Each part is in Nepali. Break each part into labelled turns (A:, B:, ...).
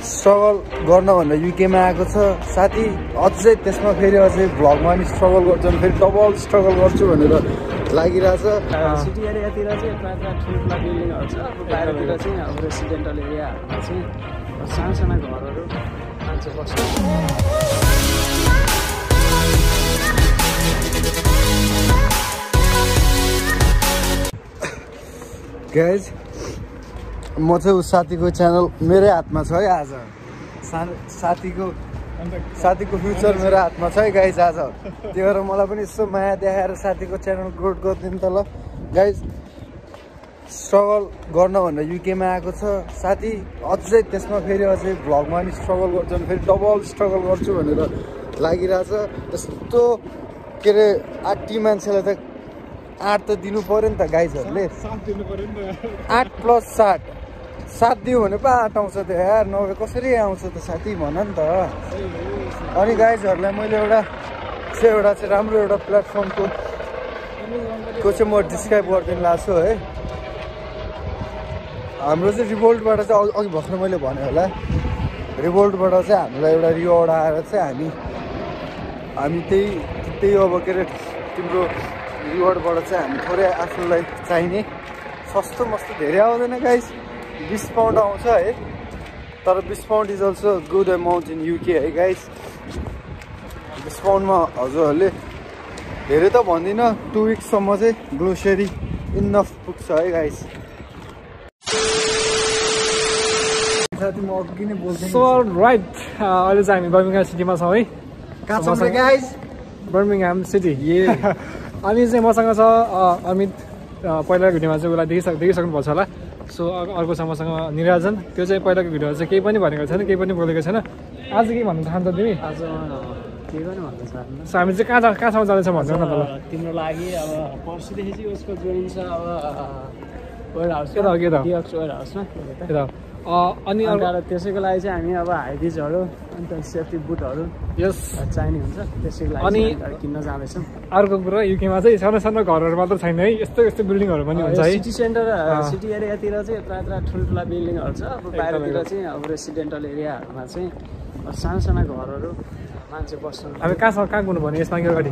A: स्ट्रगल गर्न भनेर युकेमा आएको छ साथी अझै त्यसमा फेरि अझै भ्लगमा नि स्ट्रगल गर्छन् फेरि डबल स्ट्रगल गर्छु भनेर लागिरहेछ
B: सिटी एरियातिर चाहिँ प्रायः ठुल्ठुला बिल्डिङहरू छ बाहिरतिर चाहिँ अब रेसिडेन्टल एरियाहरूमा चाहिँ साना साना घरहरू मान्छे बस्छ
A: गाइज म चाहिँ उस साथीको च्यानल मेरै हातमा छ है आज साथीको फ्युचर मेरो हातमा छ है गाइज आज त्यही भएर मलाई पनि यसो माया देखाएर साथीको च्यानल ग्रोथ गरिदिनु त ल गाइज स्ट्रगल गर्न भनेर युकेमा आएको छ साथी अझै त्यसमा फेरि अझै भ्लगमा नि स्ट्रगल गर्छन् फेरि डबल स्ट्रगल गर्छु भनेर लागिरहेछ यस्तो के अरे 80 मान्छेलाई त 8 त दिनु पर्यो नि त गाइजहरूले 8 + 7 दियो भने पो 8 आउँछ त यार नभए कसरी आउँछ त साथी भन नि त अनि गाइजहरूलाई मैले एउटा चाहिँ राम्रो एउटा प्लेटफर्मको चाहिँ म डिस्क्राइब गरिदिनु लाग्छु है हाम्रो चाहिँ रिभोल्टबाट चाहिँ अघि भर्खर मैले भने होला रिभोल्टबाट चाहिँ हामीलाई एउटा रिवार्ड आएर चाहिँ हामी त्यही अब के अरे तिम्रो रिवार्डबाट चाहिँ हामी थोरै आफूलाई चाहिने सस्तो मस्तो धेरै आउँदैन गाइस 20 पाउन्ड आउँछ है तर 20 pound is also good amount in UK है गाइस 20 पाउन्डमा हजुरहरूले धेरै त भन्दिनँ 2 विक्ससम्म चाहिँ ग्रोसरी इनफ पुग्छ है गाइस साथी म अघि नै बोल्दै
B: सो राइट अहिले चाहिँ हामी बर्मिङहाम सिटीमा छौँ है
A: कहाँ छौँ रे गाइस
B: बर्मिङहाम सिटी अनि चाहिँ मसँग छ अमित पहिलाको भिडियोमा चाहिँ उसलाई देखिसक्नु पर्छ होला सो अर्को छ मसँग निराजन त्यो चाहिँ पहिलाको भिडियोमा चाहिँ केही पनि भनेको छैन केही पनि बोलेको छैन आज के भन्नु चाहन्छ तिमी
C: आज केही पनि भन्नु चाहन्न
B: सो हामी चाहिँ कहाँसम्म जाँदैछौँ भन्नु न त ल
C: तिम्रो लागि अब पर्सिदेखि चाहिँ उसको जोइन छ अब वेयर हाउस
B: के त
C: डिएक्स वेयर हाउसमा
B: अनि
C: त्यसैको लागि चाहिँ हामी अब हाइभिजहरू अन्त सेफ्टी बुटहरू
B: यस
C: चाहिने हुन्छ त्यसैको लागि
B: अनि
C: किन्न जाँदैछौँ
B: अर्को कुरा युकेमा चाहिँ सानो सानो घरहरू मात्र छैन है यस्तो यस्तो बिल्डिङहरू पनि हुन्छ है
C: सिटी सेन्टर सिटी एरियातिर चाहिँ प्रायः ठुल्ठुला बिल्डिङहरू छ अब बाहिरतिर चाहिँ अब रेसिडेन्टल एरियाहरूमा चाहिँ साना साना घरहरू मान्छे बस्छन्
B: अब कहाँ गुनु भने यसमा अगाडि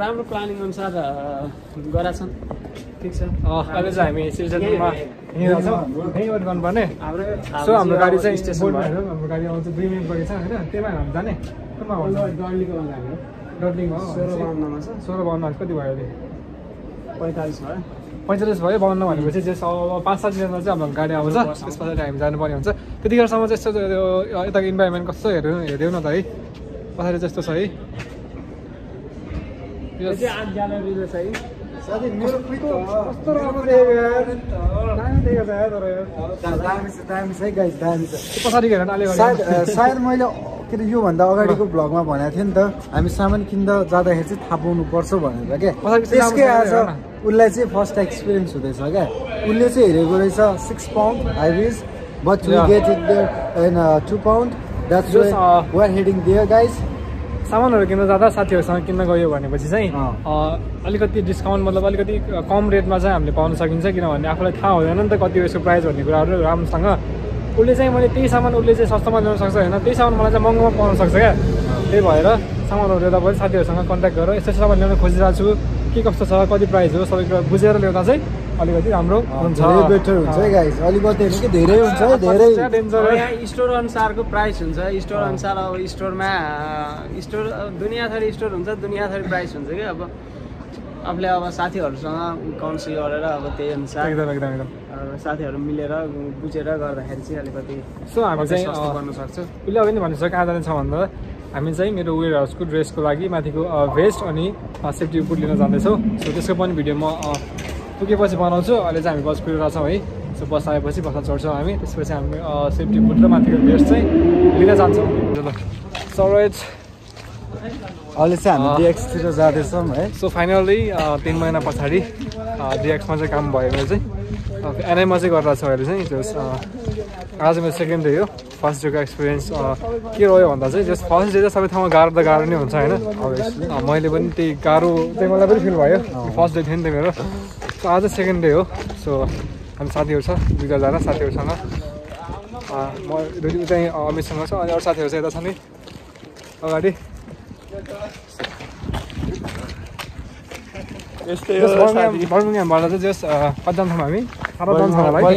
C: राम्रो प्लानिङ अनुसार गराएको छन् ठिक छ
B: अहिले चाहिँ हामी सिटिजनमा यहीँबाट गर्नुपर्ने सो हाम्रो गाडी चाहिँ स्टेसन हाम्रो गाडी आउँछ 2 मिनट गरी छ होइन त्यहीमा हामी जाने डर्लिङमा 1652 कति भयो अहिले
C: 45 भयो
B: 45 भयो 52 भनेपछि चाहिँ 5-7 मिनटमा चाहिँ हाम्रो गाडी आउँछ त्यस पछाडि हामी जानुपर्ने हुन्छ त्यतिखेरसम्म चाहिँ यस्तो यताको इन्भाइरोमेन्ट कस्तो हेऱ्यौ न त है पछाडि चाहिँ यस्तो छ है
A: साथी मेरो कस्तो राम्रो दामी छ है गाइस दामी छ
B: पछाडि हेरेर
A: सायद मैले के अरे योभन्दा अगाडिको भ्लगमा भनेको थिएँ नि त हामी सामान किन्दा जाँदाखेरि चाहिँ थाहा पाउनु पर्छ भनेर क्या त्यसकै आज उसलाई चाहिँ फर्स्ट एक्सपिरियन्स हुँदैछ क्या उसले चाहिँ हेरेको रहेछ 6 pound highways but we get it there in 2 pound that's we are heading there guys
B: सामानहरू किन्न जाँदा साथीहरूसँग किन्न गयो भनेपछि चाहिँ अलिकति डिस्काउन्ट मतलब अलिकति कम रेटमा चाहिँ हामीले पाउन सकिन्छ किनभने आफूलाई थाहा हुँदैन नि त कति यसको प्राइस भन्ने कुराहरू राम्रोसँग उसले चाहिँ मैले त्यही सामान उसले चाहिँ सस्तोमा ल्याउन सक्छ होइन त्यही सामान मलाई चाहिँ महँगोमा पाउन सक्छ क्या त्यही भएर सामानहरू ल्याउँदा पनि साथीहरूसँग कन्ट्याक्ट गरेर यस्तो सामान ल्याउन खोजिरहेको छु के कस्तो छ कति प्राइस हो सबै कुरा बुझेर ल्याउँदा चाहिँ अलिकति राम्रो हुन्छ
A: बेटर हुन्छ है गाइस अलिकति होइन कि धेरै हुन्छ है धेरै
C: यहाँ स्टोर अनुसारको प्राइस हुन्छ स्टोर अनुसार अब स्टोरमा स्टोर दुनियाँथरी स्टोर हुन्छ दुनियाँथरी प्राइस हुन्छ कि अब आफूले अब साथीहरूसँग काउन्सिल गरेर अब त्यही अनुसार
B: एकदम
C: साथीहरू मिलेर बुझेर गर्दाखेरि चाहिँ अलिकति
B: सो हामी चाहिँ
C: गर्न सक्छ
B: उसले अघि नै भनिसक्यो कहाँ जाने छ भन्दा हामी चाहिँ मेरो वेयर हाउसको ड्रेसको लागि माथिको भेस्ट अनि सेफ्टी बुट लिन जाँदैछौँ सो त्यसको पनि भिडियो म पुगेपछि बनाउँछु अहिले चाहिँ हामी बस कुदिरहेछौँ है सो बस आएपछि बसमा चढ्छौँ हामी त्यसपछि हामी सेफ्टी बुट र माथिको भेस्ट चाहिँ लिन जान्छौँ सो राइट
A: अहिले चाहिँ हामी डिएक्सतिर जाँदैछौँ है
B: सो फाइनली 3 महिना पछाडि डिएक्समा चाहिँ काम भयो मेरो चाहिँ एनआईमा चाहिँ गरिरहेको छु अहिले चाहिँ जस आज मेरो सेकेन्ड डे हो फर्स्ट डेको एक्सपिरियन्स के रह्यो भन्दा चाहिँ जस फर्स्ट डे चाहिँ सबै ठाउँमा गाह्रो नै हुन्छ होइन मैले पनि त्यही गाह्रो चाहिँ मलाई पनि फिल भयो फर्स्ट डे थियो नि त मेरो सो आज सेकेन्ड डे हो सो हामी साथीहरू छ 2-4 जना साथीहरूसँग म चाहिँ अमितसँग छु अनि अरू साथीहरू चाहिँ यता छ नि अगाडि
A: यस्तै
B: बर्मिङहामबाट चाहिँ जस कतिजना छौँ हामी 18 जना भाइ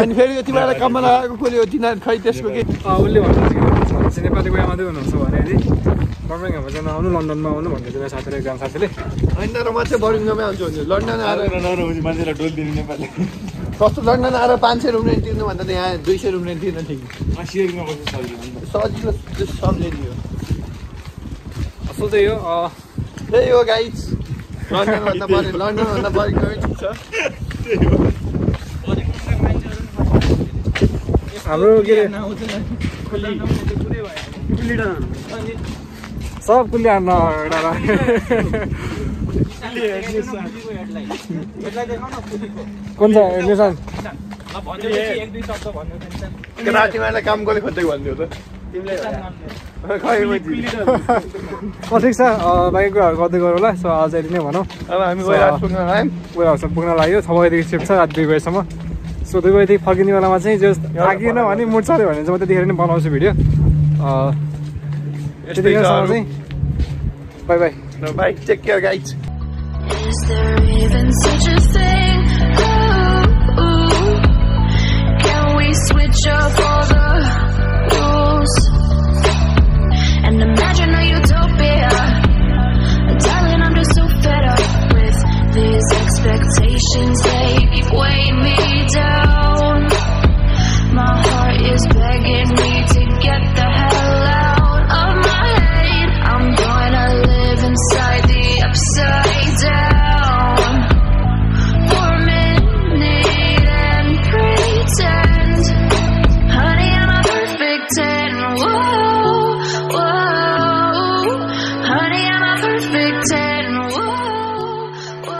A: अनि फेरि यति बेला काममा लगाएको कसले हो तिनीहरू खै त्यसको के
B: उसले भन्नुहुन्छ नेपालीको यहाँ मात्रै हुनुहुन्छ भने यदि बर्मिङहाममा चाहिँ नआउनु लन्डनमा आउनु भन्दै थियो साथीले एकजना साथीले
A: होइन र म चाहिँ बर्मिङहाममै आउँछु भन्छु लन्डन आएर
D: मान्छेलाई डोल दिने नेपाली
A: कस्तो लन्डन आएर 500 रुम रेन्ट तिर्नुभन्दा त यहाँ 200 रुम रेन्ट तिर्न ठिक
D: सियरिङमा बस्नु
A: सजिलो सम्झिने हो
B: असल चाहिँ यो
A: त्यही हो गाइज लन्डनभन्दा बढी ठिक छ
B: हाम्रो के अरे सब कुल्ली हान्न कुन छ एडमिसन
A: तिमीलाई काम कसले खोज्दै भनिदियो त
B: ठिक छ बाँकी कुराहरू गर्दै गरौँ होला सो आज यति नै भनौँ
A: अब हामी
B: वेयरहाउसमा पुग्न लाग्यो 6 बजीदेखि सिफ्ट छ राति 2 बजीसम्म सो 2 बजीदेखि फर्किने बेलामा चाहिँ जस्ट थाकिएन भने मुड चल्यो भने चाहिँ म त्यतिखेर नै बनाउँछु भिडियो त्यतिखेरसम्म चाहिँ bye bye
A: bye take care guys
E: Is there even such a thing?